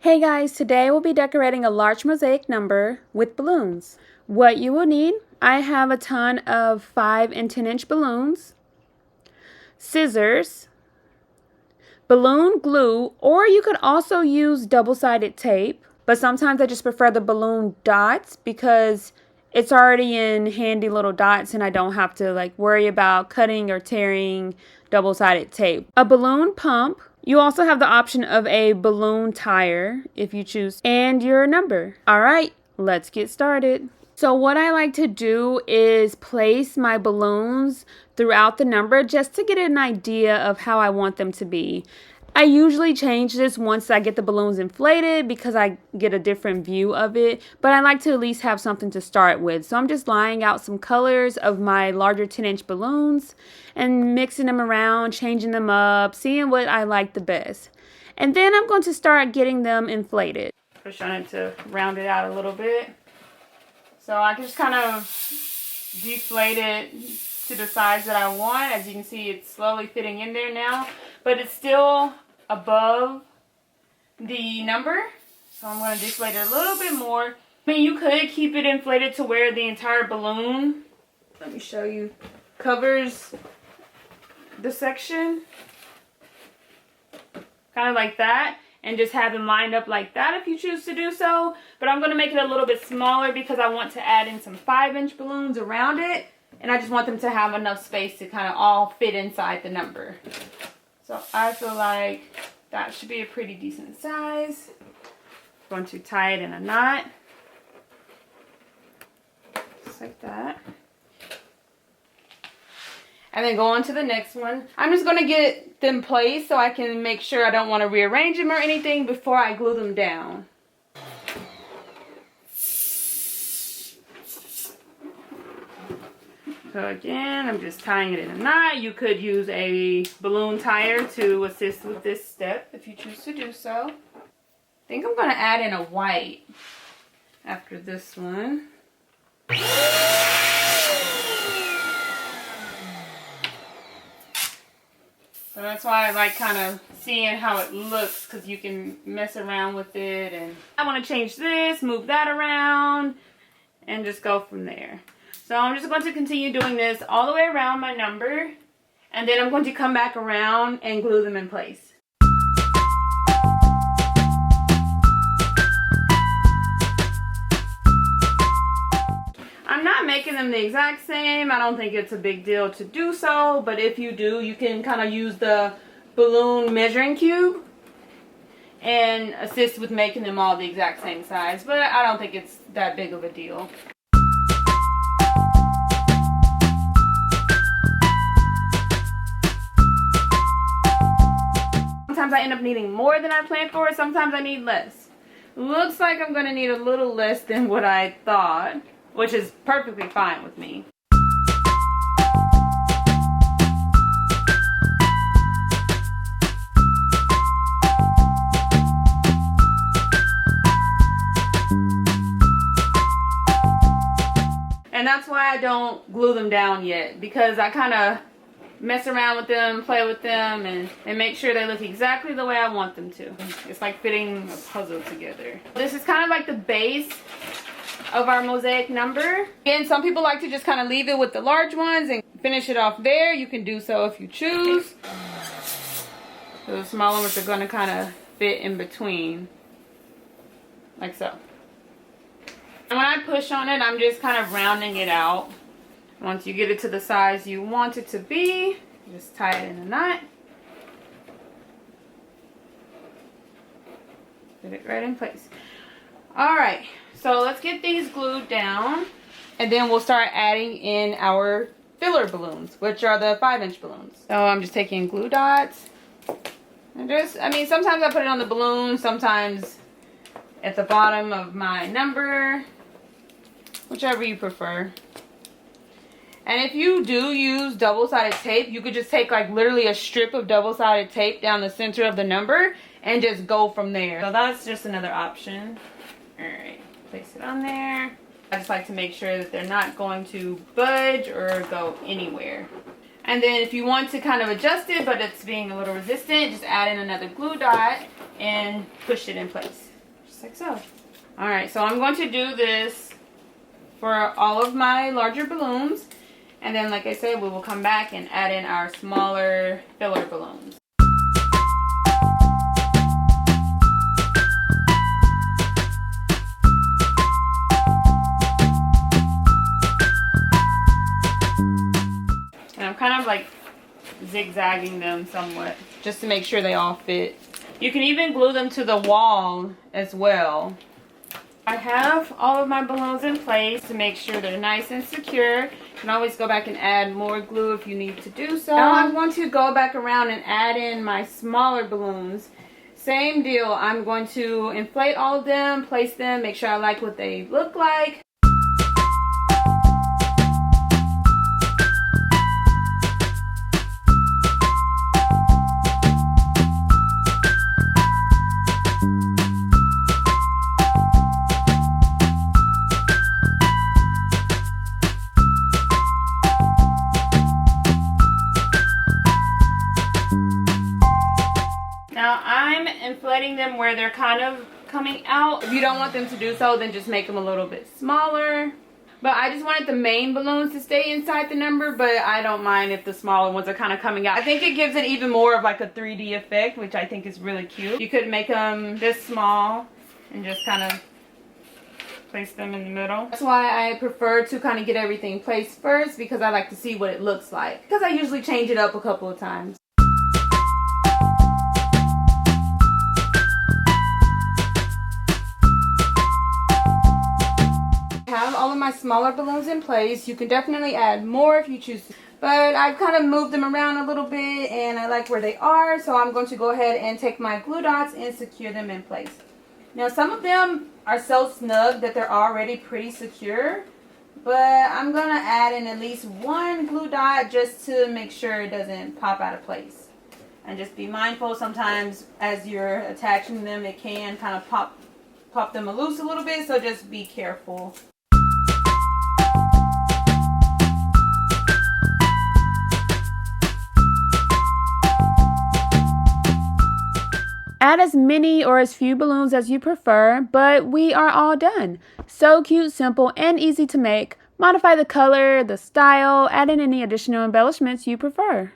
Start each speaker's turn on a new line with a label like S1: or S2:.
S1: Hey guys, today we'll be decorating a large mosaic number with balloons. What you will need, I have a ton of 5 and 10-inch balloons, scissors, balloon glue, or you could also use double-sided tape, but sometimes I just prefer the balloon dots because it's already in handy little dots and I don't have to worry about cutting or tearing double-sided tape. A balloon pump. You also have the option of a balloon tire if you choose, and your number. All right, let's get started. So what I like to do is place my balloons throughout the number just to get an idea of how I want them to be. I usually change this once I get the balloons inflated because I get a different view of it, but I like to at least have something to start with. So I'm just laying out some colors of my larger 10-inch balloons and mixing them around, changing them up, seeing what I like the best. And then I'm going to start getting them inflated. Just trying to round it out a little bit. So I can just kind of deflate it to the size that I want. As you can see, it's slowly fitting in there now, but it's still above the number. So I'm going to deflate it a little bit more. I mean, you could keep it inflated to where the entire balloon, let me show you, covers the section. Kind of like that. And just have them lined up like that if you choose to do so. But I'm going to make it a little bit smaller because I want to add in some 5-inch balloons around it. And I just want them to have enough space to kind of all fit inside the number. So I feel like that should be a pretty decent size. I'm going to tie it in a knot. Just like that. And then go on to the next one. I'm just going to get them placed so I can make sure I don't want to rearrange them or anything before I glue them down. So again, I'm just tying it in a knot. You could use a balloon tire to assist with this step if you choose to do so. I think I'm going to add in a white after this one. So that's why I like kind of seeing how it looks, because you can mess around with it. And I want to change this, move that around, and just go from there. So I'm just going to continue doing this all the way around my number, and then I'm going to come back around and glue them in place. I'm not making them the exact same. I don't think it's a big deal to do so, but if you do, you can kind of use the balloon measuring cube and assist with making them all the exact same size, but I don't think it's that big of a deal. Sometimes I end up needing more than I planned for, sometimes I need less. Looks like I'm going to need a little less than what I thought, which is perfectly fine with me. And that's why I don't glue them down yet, because I kind of mess around with them, play with them, and make sure they look exactly the way I want them to. It's like fitting a puzzle together. This is kind of like the base of our mosaic number. And some people like to just kind of leave it with the large ones and finish it off there. You can do so if you choose. So the smaller ones are going to kind of fit in between, like so. And when I push on it, I'm just kind of rounding it out. Once you get it to the size you want it to be, just tie it in a knot. Put it right in place. Alright, so let's get these glued down, and then we'll start adding in our filler balloons, which are the 5-inch balloons. So I'm just taking glue dots. And sometimes I put it on the balloon, sometimes at the bottom of my number, whichever you prefer. And if you do use double-sided tape, you could just take literally a strip of double-sided tape down the center of the number and just go from there. So that's just another option. Alright, place it on there. I just like to make sure that they're not going to budge or go anywhere. And then if you want to kind of adjust it, but it's being a little resistant, just add in another glue dot and push it in place. like so. Alright, so I'm going to do this for all of my larger balloons. And then, like I said, we will come back and add in our smaller filler balloons. And I'm kind of like zigzagging them somewhat just to make sure they all fit. You can even glue them to the wall as well. I have all of my balloons in place to make sure they're nice and secure. You can always go back and add more glue if you need to do so. Now I'm going to go back around and add in my smaller balloons. Same deal. I'm going to inflate all of them, place them, make sure I like what they look like. Now I'm inflating them where they're kind of coming out. If you don't want them to do so, then just make them a little bit smaller. But I just wanted the main balloons to stay inside the number, but I don't mind if the smaller ones are kind of coming out. I think it gives it even more of like a 3D effect, which I think is really cute. You could make them this small and just kind of place them in the middle. That's why I prefer to kind of get everything placed first, because I like to see what it looks like. Because I usually change it up a couple of times. Have all of my smaller balloons in place. You can definitely add more if you choose, but I've kind of moved them around a little bit and I like where they are, so I'm going to go ahead and take my glue dots and secure them in place. Now some of them are so snug that they're already pretty secure, but I'm going to add in at least one glue dot just to make sure it doesn't pop out of place. And just be mindful, sometimes as you're attaching them it can kind of pop them loose a little bit, so just be careful. Add as many or as few balloons as you prefer, but we are all done. So cute, simple, and easy to make. Modify the color, the style, add in any additional embellishments you prefer.